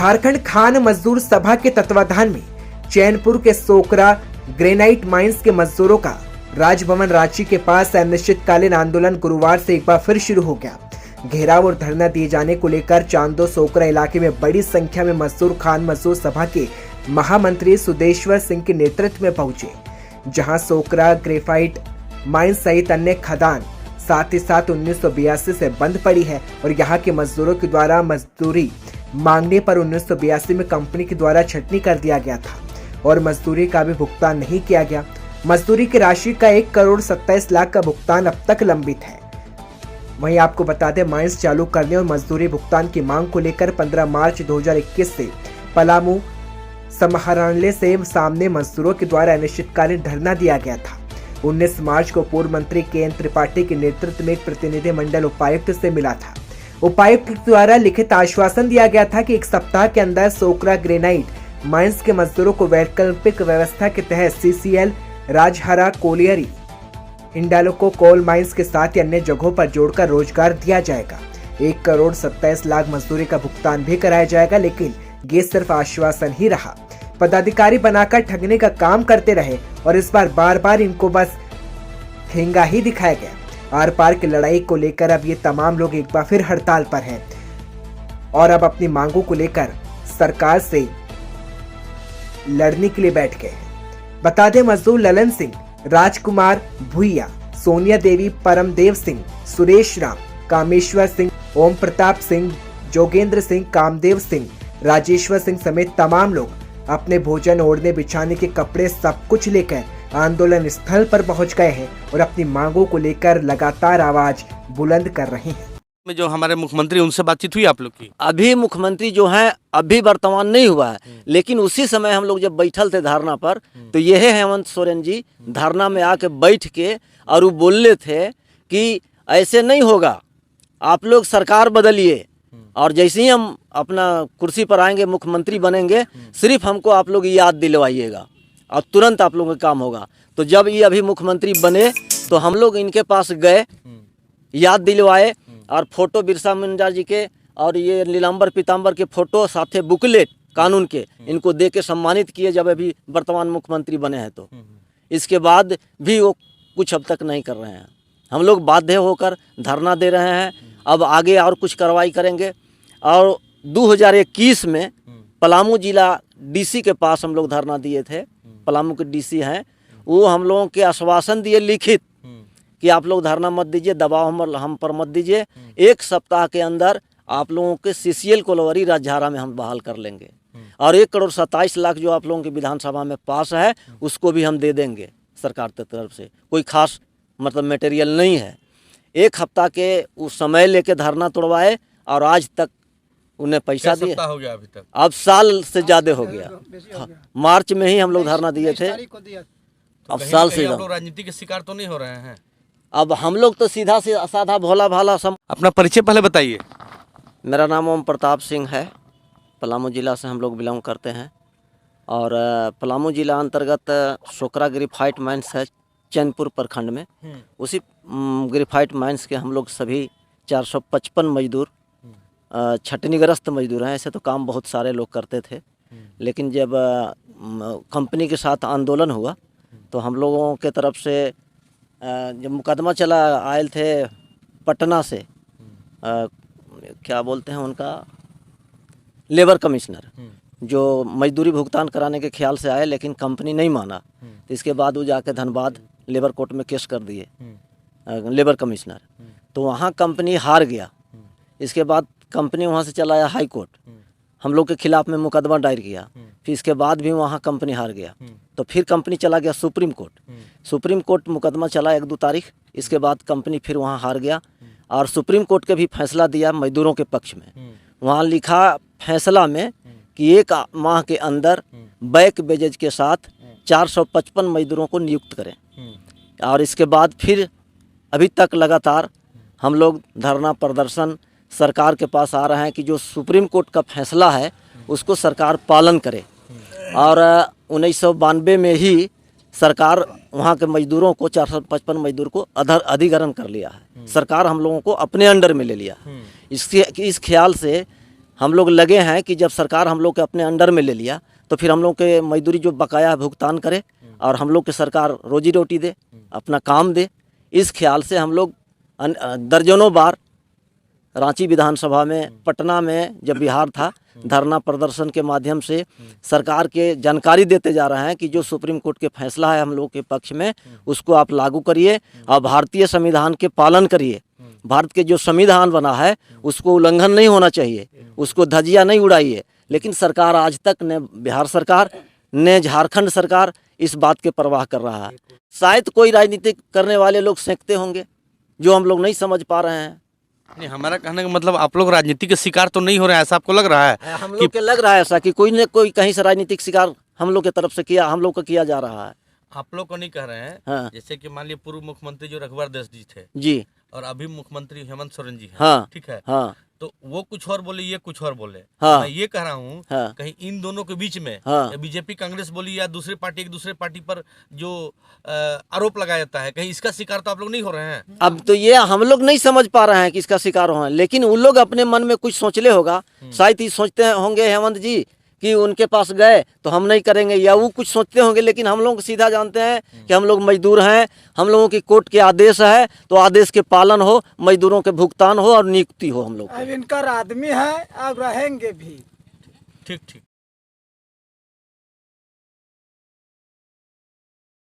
झारखंड खान मजदूर सभा के तत्वाधान में चैनपुर के सोकरा ग्रेनाइट माइंस के मजदूरों का राजभवन रांची के पास अनिश्चितकालीन आंदोलन गुरुवार से एक बार फिर शुरू हो गया। घेराव और धरना दिए जाने को लेकर चांदो सोकरा इलाके में बड़ी संख्या में मजदूर खान मजदूर सभा के महामंत्री सुदेश्वर सिंह के नेतृत्व में पहुंचे, जहां सोकरा ग्रेफाइट माइंस सहित अन्य खदान साथ ही साथ 1982 से बंद पड़ी है और यहाँ के मजदूरों के द्वारा मजदूरी मांगने पर 1982 में कंपनी के द्वारा छटनी कर दिया गया था और मजदूरी का भी भुगतान नहीं किया गया। मजदूरी की राशि का 1,27,00,000 का भुगतान अब तक लंबित है। वहीं आपको बता दें, माइंस चालू करने और मजदूरी भुगतान की मांग को लेकर 15 मार्च 2021 से पलामू समाहरणालय से सामने मजदूरों के द्वारा अनिश्चितकालीन धरना दिया गया था। 19 मार्च को पूर्व मंत्री के.एन. त्रिपाठी के नेतृत्व में एक प्रतिनिधि मंडल उपायुक्त से मिला था। उपायुक्त द्वारा लिखित आश्वासन दिया गया था कि एक सप्ताह के अंदर सोकरा ग्रेनाइट माइंस के मजदूरों को वैकल्पिक व्यवस्था के तहत CCL, Rajhara, colliery, Hindalco coal mines के साथ ही अन्य जगहों पर जोड़कर रोजगार दिया जाएगा। 1,27,00,000 मजदूरी का भुगतान भी कराया जाएगा, लेकिन ये सिर्फ आश्वासन ही रहा। पदाधिकारी बनाकर ठगने का काम करते रहे और इस बार बार बार इनको बस ठेंगा ही दिखाया गया। आर पार की लड़ाई को लेकर अब ये तमाम लोग एक बार फिर हड़ताल पर हैं और अब अपनी मांगों को लेकर सरकार से लड़ने के लिए बैठ गए हैं। बता दें, मजदूर ललन सिंह, राजकुमार भुइया, सोनिया देवी, परमदेव सिंह, सुरेश राम, कामेश्वर सिंह, ओम प्रताप सिंह, जोगेंद्र सिंह, कामदेव सिंह, राजेश्वर सिंह समेत तमाम लोग अपने भोजन, ओढ़ने बिछाने के कपड़े सब कुछ लेकर आंदोलन स्थल पर पहुंच गए हैं और अपनी मांगों को लेकर लगातार आवाज बुलंद कर रहे हैं। में जो हमारे मुख्यमंत्री, उनसे बातचीत हुई आप लोग की? अभी मुख्यमंत्री जो हैं अभी वर्तमान नहीं हुआ है, लेकिन उसी समय हम लोग जब बैठल थे धरना पर, तो यह हेमंत सोरेन जी धरना में आके बैठ के और वो बोले थे कि ऐसे नहीं होगा, आप लोग सरकार बदलिए और जैसे ही हम अपना कुर्सी पर आएंगे, मुख्यमंत्री बनेंगे, सिर्फ हमको आप लोग याद दिलवाइएगा और तुरंत आप लोगों का काम होगा। तो जब ये अभी मुख्यमंत्री बने तो हम लोग इनके पास गए, याद दिलवाए और फोटो बिरसा मुंडा जी के और ये नीलांबर पीताम्बर के फोटो साथे बुकलेट कानून के इनको दे के सम्मानित किए जब अभी वर्तमान मुख्यमंत्री बने हैं। तो इसके बाद भी वो कुछ अब तक नहीं कर रहे हैं। हम लोग बाध्य होकर धरना दे रहे हैं, अब आगे और कुछ कार्रवाई करेंगे। और 2021 में पलामू जिला DC के पास हम लोग धरना दिए थे। पलामू के DC हैं, वो हम लोगों के आश्वासन दिए लिखित कि आप लोग धरना मत दीजिए, दबाव हम पर मत दीजिए, 1 सप्ताह के अंदर आप लोगों के CCL कोलवरी राजहरा में हम बहाल कर लेंगे और 1,27,00,000 जो आप लोगों की विधानसभा में पास है उसको भी हम दे देंगे सरकार की तरफ से। कोई खास मतलब मटेरियल नहीं है। 1 हफ्ता के उस समय लेके धरना तोड़वाए और आज तक उन्हें पैसा दिए। हो गया अभी तक? अब साल से ज़्यादा हो गया। मार्च में ही हम लोग धरना दिए थे, अब साल से। राजनीति के शिकार तो नहीं हो रहे हैं? अब हम लोग तो सीधा से साधा भोला भाला सब। अपना परिचय पहले बताइए। मेरा नाम ओम प्रताप सिंह है, पलामू जिला से हम लोग बिलोंग करते हैं और पलामू जिला अंतर्गत सोकरा ग्रेफाइट माइंस है चैनपुर प्रखंड में। उसी ग्रेफाइट माइंस के हम लोग सभी 455 मजदूर छटनीग्रस्त मजदूर हैं। ऐसे तो काम बहुत सारे लोग करते थे, लेकिन जब कंपनी के साथ आंदोलन हुआ तो हम लोगों के तरफ से जब मुकदमा चला, आए थे पटना से, क्या बोलते हैं उनका, लेबर कमिश्नर, जो मजदूरी भुगतान कराने के ख्याल से आए, लेकिन कंपनी नहीं माना। तो इसके बाद वो जाके धनबाद लेबर कोर्ट में केस कर दिए लेबर कमिश्नर, तो वहाँ कंपनी हार गया। इसके बाद कंपनी वहाँ से चला आया हाई कोर्ट, हम लोग के खिलाफ में मुकदमा दायर किया। फिर इसके बाद भी वहाँ कंपनी हार गया, तो फिर कंपनी चला गया सुप्रीम कोर्ट। सुप्रीम कोर्ट मुकदमा चला 1-2 तारीख, इसके बाद कंपनी फिर वहाँ हार गया और सुप्रीम कोर्ट के भी फैसला दिया मजदूरों के पक्ष में। वहाँ लिखा फैसला में कि 1 माह के अंदर बैक बेजेज के साथ 455 मजदूरों को नियुक्त करें। और इसके बाद फिर अभी तक लगातार हम लोग धरना प्रदर्शन सरकार के पास आ रहे हैं कि जो सुप्रीम कोर्ट का फैसला है उसको सरकार पालन करे। और 1992 में ही सरकार वहाँ के मजदूरों को 455 मजदूर को अधिग्रहण कर लिया है। सरकार हम लोगों को अपने अंडर में ले लिया। इस ख्याल से हम लोग लगे हैं कि जब सरकार हम लोग के अपने अंडर में ले लिया तो फिर हम लोग के मजदूरी जो बकाया भुगतान करे और हम लोग के सरकार रोजी रोटी दे, अपना काम दे। इस ख्याल से हम लोग दर्जनों बार रांची विधानसभा में, पटना में जब बिहार था, धरना प्रदर्शन के माध्यम से सरकार के जानकारी देते जा रहे हैं कि जो सुप्रीम कोर्ट के फैसला है हम लोग के पक्ष में उसको आप लागू करिए और भारतीय संविधान के पालन करिए। भारत के जो संविधान बना है उसको उल्लंघन नहीं होना चाहिए, उसको धज्जियां नहीं उड़ाइए। लेकिन सरकार आज तक न बिहार सरकार न झारखंड सरकार इस बात के परवाह कर रहा है। शायद कोई राजनीति करने वाले लोग सेंकते होंगे जो हम लोग नहीं समझ पा रहे हैं। नहीं, हमारा कहने का मतलब आप लोग राजनीति के शिकार तो नहीं हो रहे हैं, ऐसा आपको लग रहा है? हम लोग के लग रहा है ऐसा कि कोई न कोई कहीं से राजनीतिक शिकार हम लोग की तरफ से हम लोग को किया जा रहा है। आप लोग को नहीं कह रहे हैं। हाँ। जैसे कि मान लीजिए पूर्व मुख्यमंत्री जो रघुवर दास जी थे जी, और अभी मुख्यमंत्री हेमंत सोरेन जी हैं। हाँ, ठीक है। हाँ, तो वो कुछ और बोले, ये कुछ और बोले। हाँ, मैं ये कह रहा हूँ हाँ, कहीं इन दोनों के बीच में हाँ, बीजेपी कांग्रेस बोली या दूसरी पार्टी एक दूसरे पार्टी पर जो आरोप लगाया जाता है, कहीं इसका शिकार तो आप लोग नहीं हो रहे हैं? अब तो ये हम लोग नहीं समझ पा रहे हैं कि इसका शिकार हो, लेकिन उन लोग अपने मन में कुछ सोचले होगा। शायद ही सोचते होंगे हेमंत जी कि उनके पास गए तो हम नहीं करेंगे, या वो कुछ सोचते होंगे। लेकिन हम लोग सीधा जानते हैं कि हम लोग मजदूर हैं, हम लोगों की कोर्ट के आदेश है तो आदेश के पालन हो, मजदूरों के भुगतान हो और नियुक्ति हो हम लोग। अब इनका आदमी है, अब रहेंगे भी। ठीक ठीक।